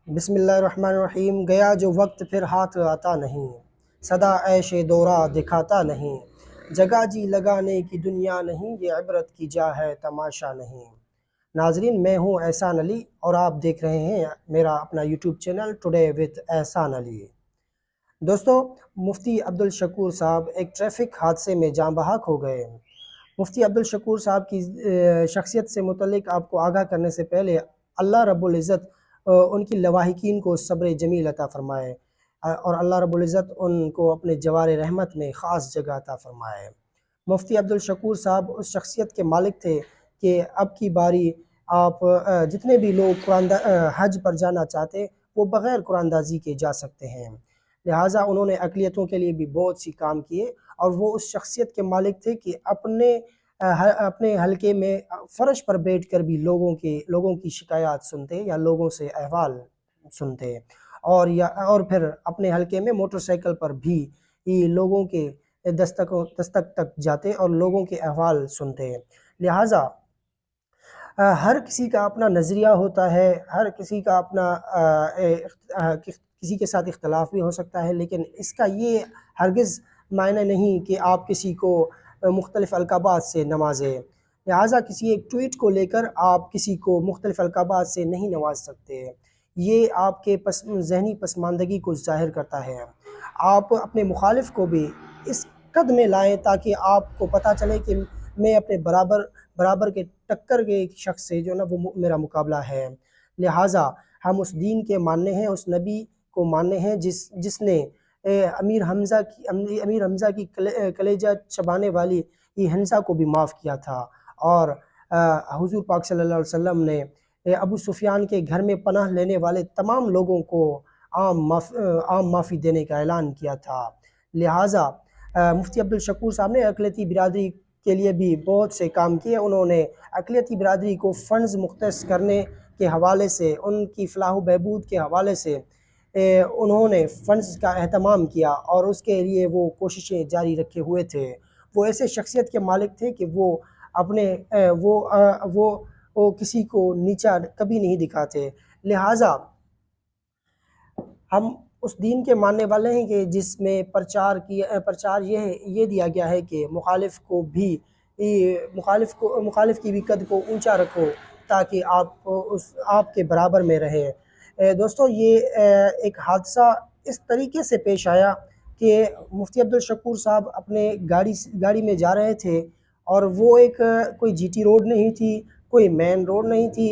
بسم اللہ الرحمن الرحیم۔ گیا جو وقت پھر ہاتھ آتا نہیں، صدا عیش دورہ دکھاتا نہیں، جگہ جی لگانے کی دنیا نہیں، یہ عبرت کی جا ہے تماشا نہیں۔ ناظرین، میں ہوں احسان علی اور آپ دیکھ رہے ہیں میرا اپنا یوٹیوب چینل ٹوڈے وتھ احسان علی۔ دوستو، مفتی عبدالشکور صاحب ایک ٹریفک حادثے میں جاں بحق ہو گئے۔ مفتی عبدالشکور صاحب کی شخصیت سے متعلق آپ کو آگاہ کرنے سے پہلے اللہ رب العزت ان کی لواحقین کو صبر جمیل عطا فرمائے، اور اللہ رب العزت ان کو اپنے جوار رحمت میں خاص جگہ عطا فرمائے۔ مفتی عبدالشکور صاحب اس شخصیت کے مالک تھے کہ اب کی باری آپ جتنے بھی لوگ حج پر جانا چاہتے وہ بغیر قرآن دازی کے جا سکتے ہیں، لہٰذا انہوں نے اقلیتوں کے لیے بھی بہت سی کام کیے، اور وہ اس شخصیت کے مالک تھے کہ اپنے حلقے میں فرش پر بیٹھ کر بھی لوگوں کی شکایات سنتے یا لوگوں سے احوال سنتے، اور پھر اپنے حلقے میں موٹر سائیکل پر بھی لوگوں کے دستک تک جاتے اور لوگوں کے احوال سنتے۔ لہٰذا ہر کسی کا اپنا نظریہ ہوتا ہے، ہر کسی کا اپنا کسی کے ساتھ اختلاف بھی ہو سکتا ہے، لیکن اس کا یہ ہرگز معنی نہیں کہ آپ کسی کو مختلف القابات سے نوازیں۔ لہٰذا کسی ایک ٹویٹ کو لے کر آپ کسی کو مختلف القابات سے نہیں نواز سکتے، یہ آپ کے ذہنی پسماندگی کو ظاہر کرتا ہے۔ آپ اپنے مخالف کو بھی اس قد میں لائیں تاکہ آپ کو پتہ چلے کہ میں اپنے برابر کے ٹکر کے ایک شخص سے جو نا وہ میرا مقابلہ ہے۔ لہٰذا ہم اس دین کے ماننے ہیں، اس نبی کو ماننے ہیں جس نے امیر حمزہ کی کلیجہ چبانے والی یہ ہنسا کو بھی معاف کیا تھا، اور حضور پاک صلی اللہ علیہ وسلم نے ابو سفیان کے گھر میں پناہ لینے والے تمام لوگوں کو عام معافی دینے کا اعلان کیا تھا۔ لہٰذا مفتی عبدالشکور صاحب نے اقلیتی برادری کے لیے بھی بہت سے کام کیے۔ انہوں نے اقلیتی برادری کو فنڈز مختص کرنے کے حوالے سے، ان کی فلاح و بہبود کے حوالے سے انہوں نے فنڈز کا اہتمام کیا، اور اس کے لیے وہ کوششیں جاری رکھے ہوئے تھے۔ وہ ایسے شخصیت کے مالک تھے کہ وہ کسی کو نیچا کبھی نہیں دکھاتے۔ لہٰذا ہم اس دین کے ماننے والے ہیں کہ جس میں پرچار یہ دیا گیا ہے کہ مخالف کی بھی قد کو اونچا رکھو تاکہ آپ کے برابر میں رہے۔ دوستو، یہ ایک حادثہ اس طریقے سے پیش آیا کہ مفتی عبدالشکور صاحب اپنے گاڑی میں جا رہے تھے، اور وہ کوئی جی ٹی روڈ نہیں تھی، کوئی مین روڈ نہیں تھی،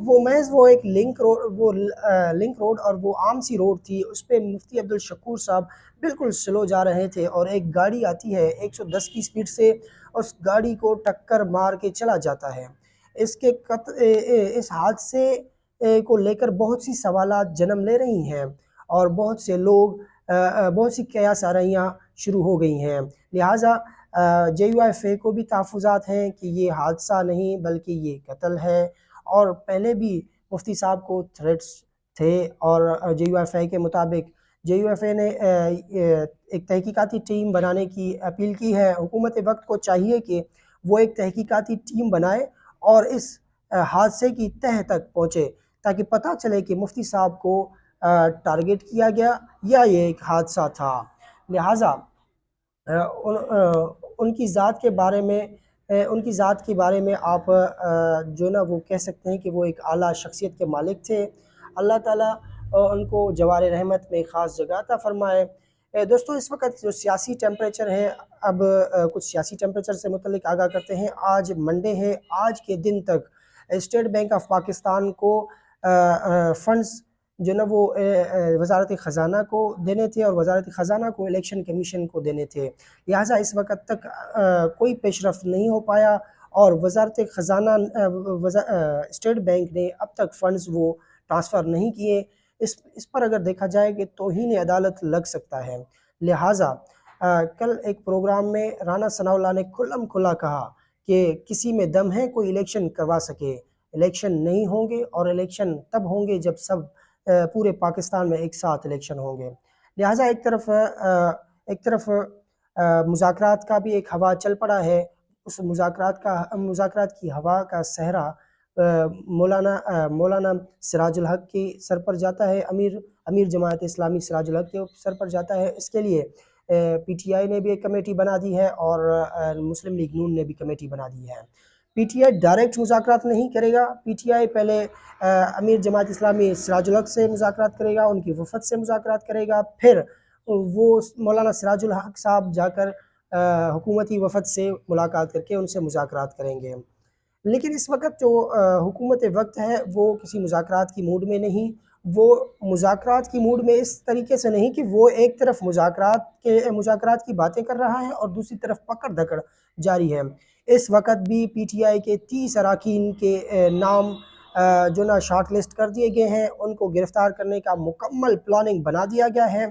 وہ ایک لنک روڈ اور وہ عام سی روڈ تھی۔ اس پہ مفتی عبدالشکور صاحب بالکل سلو جا رہے تھے، اور ایک گاڑی آتی ہے 110 کی سپیڈ سے، اس گاڑی کو ٹکر مار کے چلا جاتا ہے۔ اس حادثے کو لے کر بہت سی سوالات جنم لے رہی ہیں، اور بہت سی قیاس آرائیاں شروع ہو گئی ہیں۔ لہٰذا JUIFA کو بھی تحفظات ہیں کہ یہ حادثہ نہیں بلکہ یہ قتل ہے، اور پہلے بھی مفتی صاحب کو تھریٹس تھے، اور JUIFA کے مطابق JUIFA نے ایک تحقیقاتی ٹیم بنانے کی اپیل کی ہے۔ حکومت وقت کو چاہیے کہ وہ ایک تحقیقاتی ٹیم بنائے اور اس حادثے کی تہہ تک پہنچے، تاکہ پتہ چلے کہ مفتی صاحب کو ٹارگٹ کیا گیا یا یہ ایک حادثہ تھا۔ لہٰذا ان کی ذات کے بارے میں آپ جو نا وہ کہہ سکتے ہیں کہ وہ ایک اعلیٰ شخصیت کے مالک تھے۔ اللہ تعالیٰ ان کو جوار رحمت میں خاص جگہ عطا فرمائے۔ دوستو، اس وقت جو سیاسی ٹیمپریچر ہے، اب کچھ سیاسی ٹیمپریچر سے متعلق آگاہ کرتے ہیں۔ آج منڈے ہے، آج کے دن تک اسٹیٹ بینک آف پاکستان کو فنڈز جو نا وہ وزارت خزانہ کو دینے تھے، اور وزارت خزانہ کو الیکشن کمیشن کو دینے تھے۔ لہٰذا اس وقت تک کوئی پیش رفت نہیں ہو پایا، اور وزارت خزانہ اسٹیٹ بینک نے اب تک فنڈز وہ ٹرانسفر نہیں کیے۔ اس پر اگر دیکھا جائے کہ توہین عدالت لگ سکتا ہے۔ لہٰذا کل ایک پروگرام میں رانا ثناء اللہ نے کھلم کھلا کہا کہ کسی میں دم ہے کوئی الیکشن کروا سکے، الیکشن نہیں ہوں گے، اور الیکشن تب ہوں گے جب پورے پاکستان میں ایک ساتھ الیکشن ہوں گے۔ لہٰذا ایک طرف مذاکرات کا بھی ایک ہوا چل پڑا ہے، اس مذاکرات کی ہوا کا صحرا مولانا سراج الحق کی سر پر جاتا ہے، امیر جماعت اسلامی سراج الحق کے سر پر جاتا ہے۔ اس کے لیے پی ٹی آئی نے بھی ایک کمیٹی بنا دی ہے اور مسلم لیگ نون نے بھی کمیٹی بنا دی ہے۔ پی ٹی آئی ڈائریکٹ مذاکرات نہیں کرے گا، پی ٹی آئی پہلے امیر جماعت اسلامی سراج الحق سے مذاکرات کرے گا، ان کی وفد سے مذاکرات کرے گا، پھر وہ مولانا سراج الحق صاحب جا کر حکومتی وفد سے ملاقات کر کے ان سے مذاکرات کریں گے۔ لیکن اس وقت جو حکومت وقت ہے وہ کسی مذاکرات کی موڈ میں نہیں، وہ مذاکرات کی موڈ میں اس طریقے سے نہیں کہ وہ ایک طرف مذاکرات کی باتیں کر رہا ہے اور دوسری طرف پکڑ دھکڑ جاری ہے۔ اس وقت بھی پی ٹی آئی کے 30 اراکین کے نام جو نا شارٹ لسٹ کر دیے گئے ہیں، ان کو گرفتار کرنے کا مکمل پلاننگ بنا دیا گیا ہے،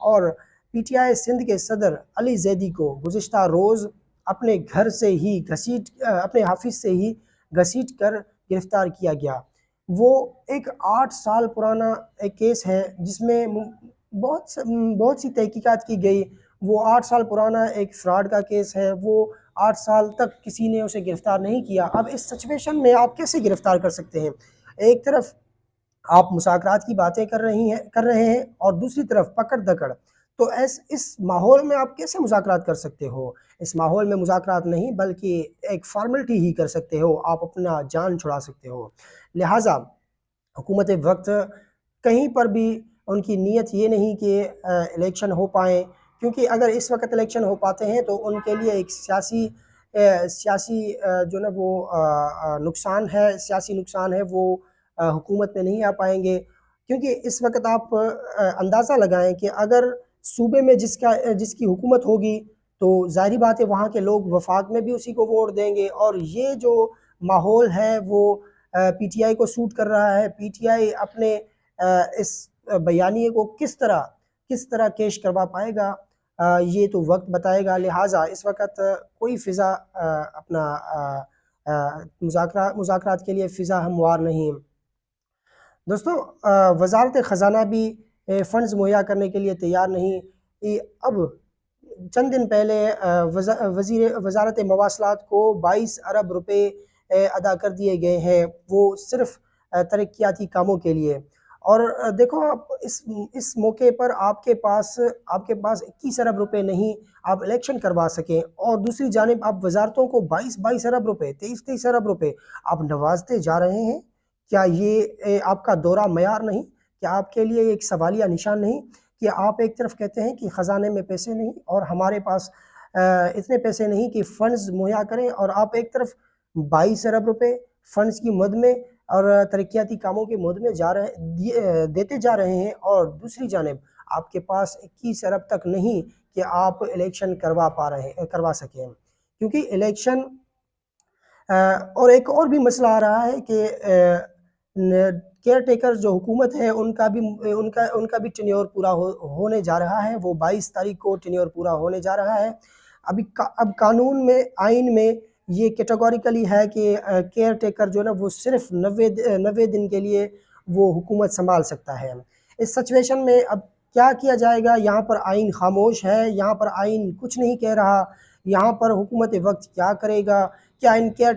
اور پی ٹی آئی سندھ کے صدر علی زیدی کو گزشتہ روز اپنے گھر سے ہی اپنے آفس سے ہی گھسیٹ کر گرفتار کیا گیا۔ وہ ایک 8 سال پرانا ایک کیس ہے جس میں بہت سی تحقیقات کی گئی۔ وہ 8 سال پرانا ایک فراڈ کا کیس ہے، وہ 8 سال تک کسی نے اسے گرفتار نہیں کیا۔ اب اس سچویشن میں آپ کیسے گرفتار کر سکتے ہیں؟ ایک طرف آپ مذاکرات کی باتیں کر رہے ہیں اور دوسری طرف پکڑ دھکڑ، تو اس ماحول میں آپ کیسے مذاکرات کر سکتے ہو؟ اس ماحول میں مذاکرات نہیں بلکہ ایک فارملٹی ہی کر سکتے ہو، آپ اپنا جان چھڑا سکتے ہو۔ لہٰذا حکومت وقت کہیں پر بھی ان کی نیت یہ نہیں کہ الیکشن ہو پائیں، کیونکہ اگر اس وقت الیکشن ہو پاتے ہیں تو ان کے لیے ایک سیاسی جو نا وہ سیاسی نقصان ہے، وہ حکومت میں نہیں آ پائیں گے۔ کیونکہ اس وقت آپ اندازہ لگائیں کہ اگر صوبے میں جس کی حکومت ہوگی تو ظاہری بات ہے وہاں کے لوگ وفاق میں بھی اسی کو ووٹ دیں گے، اور یہ جو ماحول ہے وہ پی ٹی آئی کو سوٹ کر رہا ہے۔ پی ٹی آئی اپنے اس بیانیے کو کس طرح کیش کروا پائے گا، یہ تو وقت بتائے گا۔ لہٰذا اس وقت کوئی فضا اپنا مذاکرات کے لیے فضا ہموار نہیں۔ دوستو، وزارت خزانہ بھی فنڈز مہیا کرنے کے لیے تیار نہیں۔ اب چند دن پہلے وزارت مواصلات کو 22 ارب روپے ادا کر دیے گئے ہیں، وہ صرف ترقیاتی کاموں کے لیے۔ اور دیکھو آپ اس موقع پر آپ کے پاس 21 ارب روپے نہیں آپ الیکشن کروا سکیں، اور دوسری جانب آپ وزارتوں کو 22 ارب روپے 23 ارب روپے آپ نوازتے جا رہے ہیں۔ کیا یہ آپ کا دورہ معیار نہیں؟ کیا آپ کے لیے ایک سوالیہ نشان نہیں کہ آپ ایک طرف کہتے ہیں کہ خزانے میں پیسے نہیں اور ہمارے پاس اتنے پیسے نہیں کہ فنڈز مہیا کریں، اور آپ ایک طرف 22 ارب روپے فنڈز کی مد میں اور ترقیاتی کاموں کے مد میں دیتے جا رہے ہیں، اور دوسری جانب آپ کے پاس 21 ارب تک نہیں کہ آپ الیکشن کروا سکیں۔ کیونکہ الیکشن اور ایک اور بھی مسئلہ آ رہا ہے کہ کیئر ٹیکر جو حکومت ہے ان کا بھی ٹینیور پورا ہونے جا رہا ہے، وہ 22 تاریخ کو ٹینیور پورا ہونے جا رہا ہے۔ اب قانون میں، آئین میں یہ کیٹیگوریکلی ہے کہ کیئر ٹیکر جو نا وہ صرف 90 دن کے لیے وہ حکومت سنبھال سکتا ہے۔ اس سچویشن میں اب کیا کیا جائے گا؟ یہاں پر آئین خاموش ہے، یہاں پر آئین کچھ نہیں کہہ رہا۔ یہاں پر حکومت وقت کیا کرے گا؟ کیا ان کیئر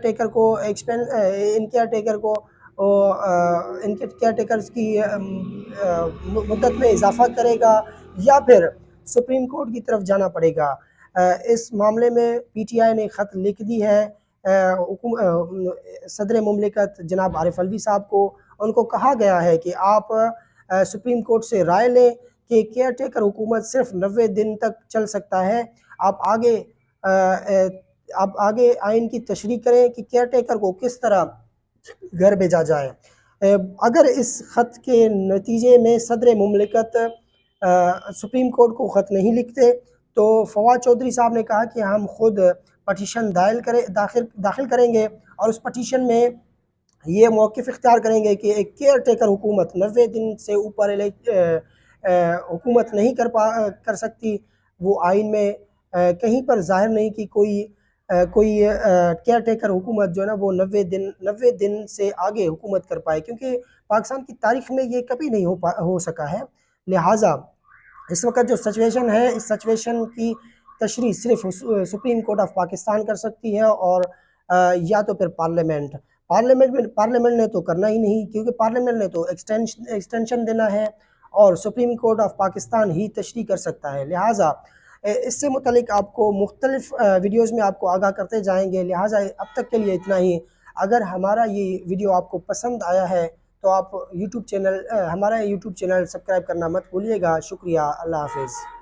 ٹیکرز کی مدت میں اضافہ کرے گا، یا پھر سپریم کورٹ کی طرف جانا پڑے گا؟ اس معاملے میں پی ٹی آئی نے خط لکھ دی ہے صدر مملکت جناب عارف علوی صاحب کو۔ ان کو کہا گیا ہے کہ آپ سپریم کورٹ سے رائے لیں کہ کیئر ٹیکر حکومت صرف 90 دن تک چل سکتا ہے۔ آپ آگے آئین کی تشریح کریں کہ کیئر ٹیکر کو کس طرح گھر بھیجا جائے۔ اگر اس خط کے نتیجے میں صدر مملکت سپریم کورٹ کو خط نہیں لکھتے تو فواد چودھری صاحب نے کہا کہ ہم خود پٹیشن داخل کریں گے، اور اس پٹیشن میں یہ موقف اختیار کریں گے کہ ایک کیئر ٹیکر حکومت 90 دن سے اوپر حکومت نہیں کر سکتی۔ وہ آئین میں کہیں پر ظاہر نہیں کہ کوئی کیئر ٹیکر حکومت جو ہے نا وہ 90 دن سے آگے حکومت کر پائے، کیونکہ پاکستان کی تاریخ میں یہ کبھی نہیں ہو سکا ہے۔ لہٰذا اس وقت جو سچویشن ہے، اس سچویشن کی تشریح صرف سپریم کورٹ آف پاکستان کر سکتی ہے، اور یا تو پھر پارلیمنٹ نے تو کرنا ہی نہیں، کیونکہ پارلیمنٹ نے تو ایکسٹینشن دینا ہے اور سپریم کورٹ آف پاکستان ہی تشریح کر سکتا ہے۔ لہٰذا اس سے متعلق آپ کو مختلف ویڈیوز میں آپ کو آگاہ کرتے جائیں گے، لہٰذا اب تک کے لیے اتنا ہی۔ اگر ہمارا یہ ویڈیو آپ کو پسند آیا ہے تو آپ ہمارا یوٹیوب چینل سبسکرائب کرنا مت بھولیے گا۔ شکریہ، اللہ حافظ۔